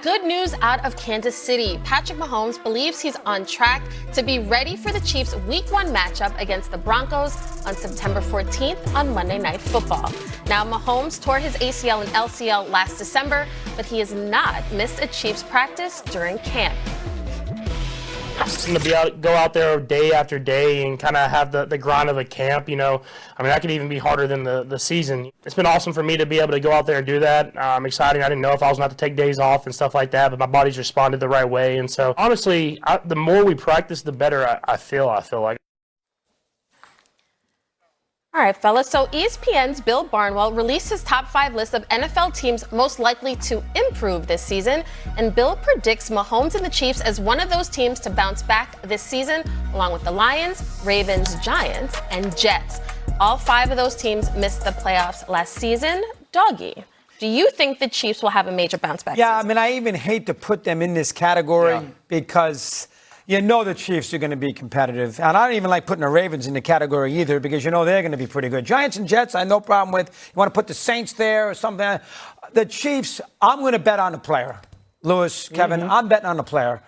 Good news out of Kansas City. Patrick Mahomes believes he's on track to be ready for the Chiefs' Week 1 matchup against the Broncos on September 14th on Monday Night Football. Now, Mahomes tore his ACL and LCL last December, but he has not missed a Chiefs practice during camp. To go out there day after day and kind of have the grind of a camp, that could even be harder than the season. It's been awesome for me to be able to go out there and do that. Exciting. I didn't know if I was going to have to take days off and stuff like that, but my body's responded the right way. And so, honestly, the more we practice, the better I feel like. All right, fellas. So ESPN's Bill Barnwell released his top 5 list of NFL teams most likely to improve this season. And Bill predicts Mahomes and the Chiefs as one of those teams to bounce back this season, along with the Lions, Ravens, Giants, and Jets. All 5 of those teams missed the playoffs last season. Doggy, do you think the Chiefs will have a major bounce back season? I even hate to put them in this category because the Chiefs are going to be competitive. And I don't even like putting the Ravens in the category either because they're going to be pretty good. Giants and Jets, I have no problem with. You want to put the Saints there or something. The Chiefs, I'm going to bet on the player. Lewis, Kevin, I'm betting on the player.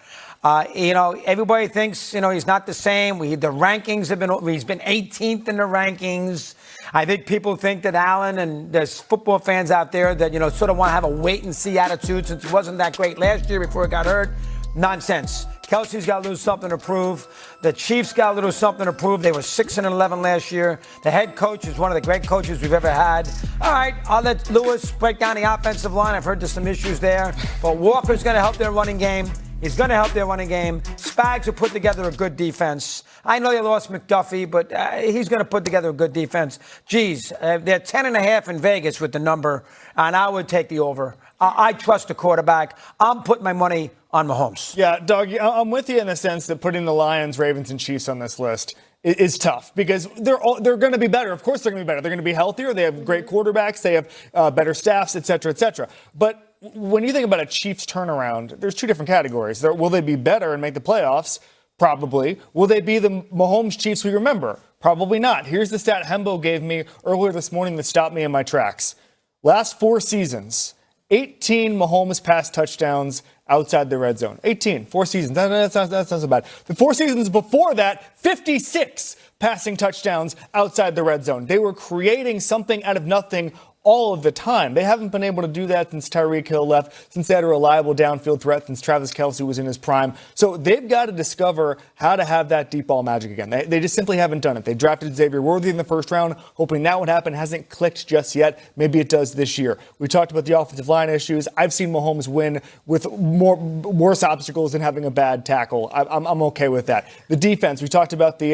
Everybody thinks, he's not the same. The rankings he's been 18th in the rankings. I think people think that Allen, and there's football fans out there that, sort of want to have a wait and see attitude since he wasn't that great last year before he got hurt. Nonsense. Kelsey's got a little something to prove. The Chiefs got a little something to prove. They were 6-11 last year. The head coach is one of the great coaches we've ever had. All right, I'll let Lewis break down the offensive line. I've heard there's some issues there. But Walker's going to help their running game. He's going to help their running game. Spags will put together a good defense. I know they lost McDuffie, but he's going to put together a good defense. Geez, they're 10.5 in Vegas with the number, and I would take the over. I trust the quarterback. I'm putting my money on Mahomes. Yeah, Doug, I'm with you in the sense that putting the Lions, Ravens, and Chiefs on this list is tough because they're going to be better. Of course they're going to be better. They're going to be healthier. They have great quarterbacks. They have better staffs, et cetera, et cetera. But when you think about a Chiefs turnaround, there's 2 different categories. Will they be better and make the playoffs? Probably. Will they be the Mahomes Chiefs we remember? Probably not. Here's the stat Hembo gave me earlier this morning that stopped me in my tracks. Last 4 seasons, 18 Mahomes pass touchdowns outside the red zone. 18, 4 seasons. That sounds so bad. The 4 seasons before that, 56 passing touchdowns outside the red zone. They were creating something out of nothing all of the time. They haven't been able to do that since Tyreek Hill left, since they had a reliable downfield threat, since Travis Kelce was in his prime. So they've got to discover how to have that deep ball magic again. They just simply haven't done it. They drafted Xavier Worthy in the first round, hoping that would happen. Hasn't clicked just yet. Maybe it does this year. We talked about the offensive line issues. I've seen Mahomes win with worse obstacles than having a bad tackle. I'm okay with that. The defense, we talked about the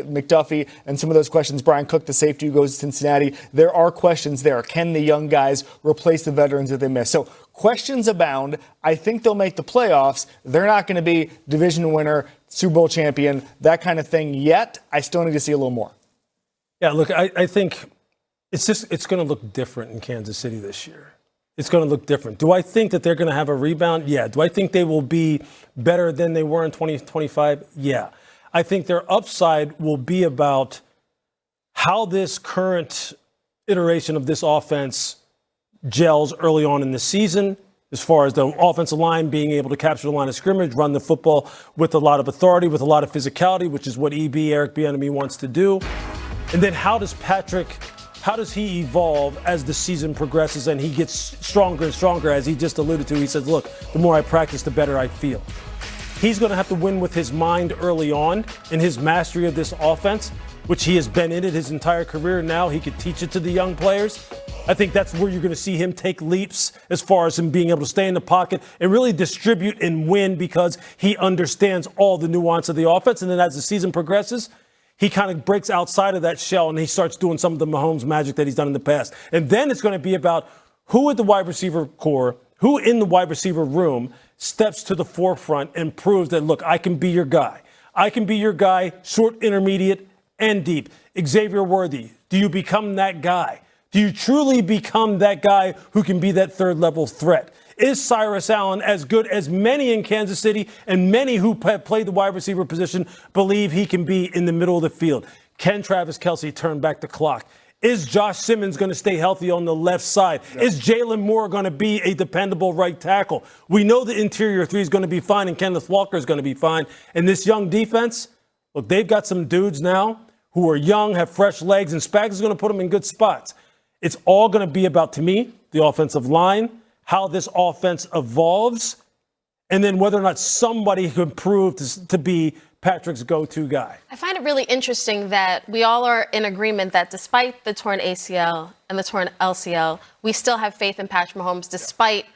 McDuffie and some of those questions. Brian Cook, the safety who goes to Cincinnati. There are questions there. Can the young guys replace the veterans that they miss? So questions abound. I think they'll make the playoffs. They're not going to be division winner, Super Bowl champion, that kind of thing yet. I still need to see a little more. Yeah, look, I think it's going to look different in Kansas City this year. It's going to look different. Do I think that they're going to have a rebound? Yeah. Do I think they will be better than they were in 2025? Yeah. I think their upside will be about how this current iteration of this offense gels early on in the season, as far as the offensive line being able to capture the line of scrimmage, run the football with a lot of authority, with a lot of physicality, which is what Eric Bieniemy wants to do. And then how does he evolve as the season progresses and he gets stronger and stronger, as he just alluded to? He says, look, the more I practice, the better I feel. He's going to have to win with his mind early on in his mastery of this offense, which he has been in it his entire career. Now he could teach it to the young players. I think that's where you're going to see him take leaps as far as him being able to stay in the pocket and really distribute and win because he understands all the nuance of the offense. And then as the season progresses, he kind of breaks outside of that shell and he starts doing some of the Mahomes magic that he's done in the past. And then it's going to be about who at the wide receiver core, who in the wide receiver room steps to the forefront and proves that, look, I can be your guy. I can be your guy, short, intermediate, and deep. Xavier Worthy, do you become that guy? Do you truly become that guy who can be that third level threat? Is Cyrus Allen as good as many in Kansas City and many who have played the wide receiver position believe he can be in the middle of the field? Can Travis Kelce turn back the clock? Is Josh Simmons going to stay healthy on the left side? Yeah. Is Jalen Moore going to be a dependable right tackle? We know the interior three is going to be fine and Kenneth Walker is going to be fine. And this young defense, look, they've got some dudes now who are young, have fresh legs, and Spags is going to put them in good spots. It's all going to be about, to me, the offensive line, how this offense evolves, and then whether or not somebody can prove to be Patrick's go-to guy. I find it really interesting that we all are in agreement that despite the torn ACL and the torn LCL, we still have faith in Patrick Mahomes despite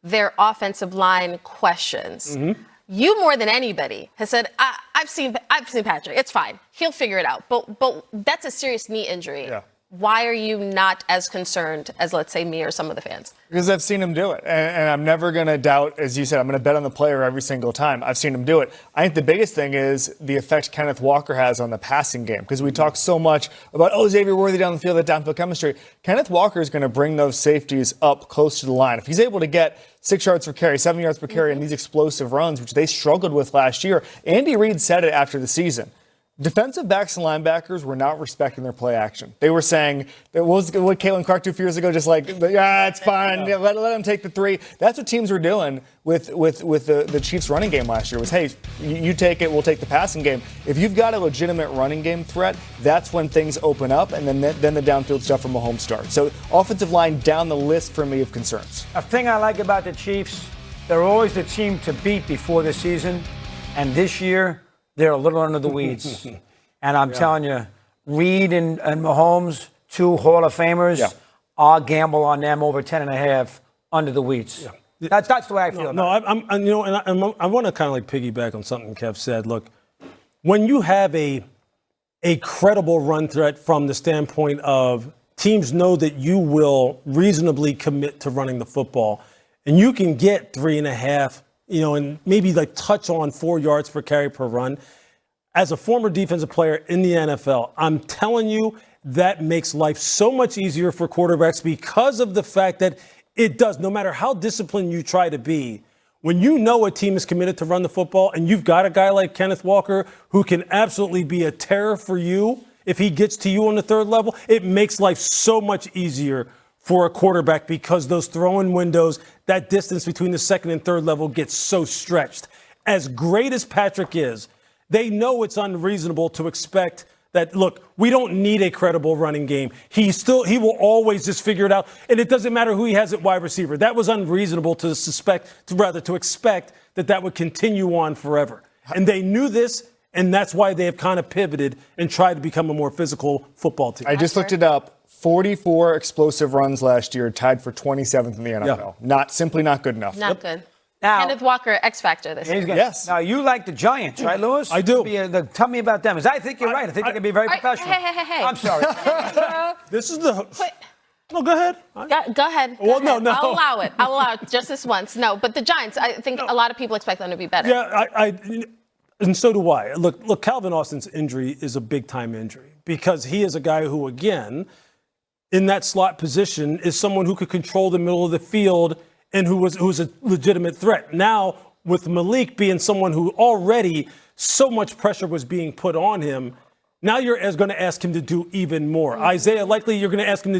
their offensive line questions. Mm-hmm. You more than anybody has said, I've seen Patrick. It's fine. He'll figure it out. But that's a serious knee injury. Yeah. Why are you not as concerned as, let's say, me or some of the fans? Because I've seen him do it. And I'm never going to doubt, as you said, I'm going to bet on the player every single time. I've seen him do it. I think the biggest thing is the effect Kenneth Walker has on the passing game. Because we talk so much about, Xavier Worthy down the field, that downfield chemistry. Kenneth Walker is going to bring those safeties up close to the line. If he's able to get 6 yards per carry, 7 yards per carry in these explosive runs, which they struggled with last year, Andy Reid said it after the season. Defensive backs and linebackers were not respecting their play action. They were saying, what Caitlin Clark did 2 years ago, just like, it's fine, let him take the 3. That's what teams were doing with the Chiefs running game last year was, hey, you take it, we'll take the passing game. If you've got a legitimate running game threat, that's when things open up, and then the downfield stuff from Mahomes starts. So offensive line down the list for me of concerns. A thing I like about the Chiefs, they're always the team to beat before the season, and this year, they're a little under the weeds. And I'm telling you, Reed and Mahomes, 2 Hall of Famers, I'll gamble on them over 10.5 under the weeds. Yeah. That's the way I feel. I want to kind of like piggyback on something Kev said. Look, when you have a credible run threat from the standpoint of teams know that you will reasonably commit to running the football, and you can get 3.5, and maybe like touch on 4 yards per carry per run. As a former defensive player in the NFL, I'm telling you that makes life so much easier for quarterbacks because of the fact that it does, no matter how disciplined you try to be, when you know a team is committed to run the football and you've got a guy like Kenneth Walker who can absolutely be a terror for you if he gets to you on the 3rd level, it makes life so much easier for a quarterback because those throwing windows, that distance between the 2nd and 3rd level gets so stretched. As great as Patrick is, they know it's unreasonable to expect that, look, we don't need a credible running game. He will always just figure it out, and it doesn't matter who he has at wide receiver. That was unreasonable to expect that would continue on forever. And they knew this, and that's why they have kind of pivoted and tried to become a more physical football team. I just looked it up. 44 explosive runs last year, tied for 27th in the NFL. Yeah. Simply not good enough. Not good. Now, Kenneth Walker, X Factor this year. Yes. Now, you like the Giants, right, Lewis? I do. Tell me about them. I think you're right. I think they're going to be very professional. Hey. I'm sorry. This is the... No, go ahead. Go ahead. Well, no. I'll allow it just this once. No, but the Giants, I think a lot of people expect them to be better. Yeah, and so do I. Look, Calvin Austin's injury is a big-time injury because he is a guy who, again, in that slot position is someone who could control the middle of the field and who's a legitimate threat. Now, with Malik being someone who already so much pressure was being put on him, now you're going to ask him to do even more. Isaiah, likely you're going to ask him to do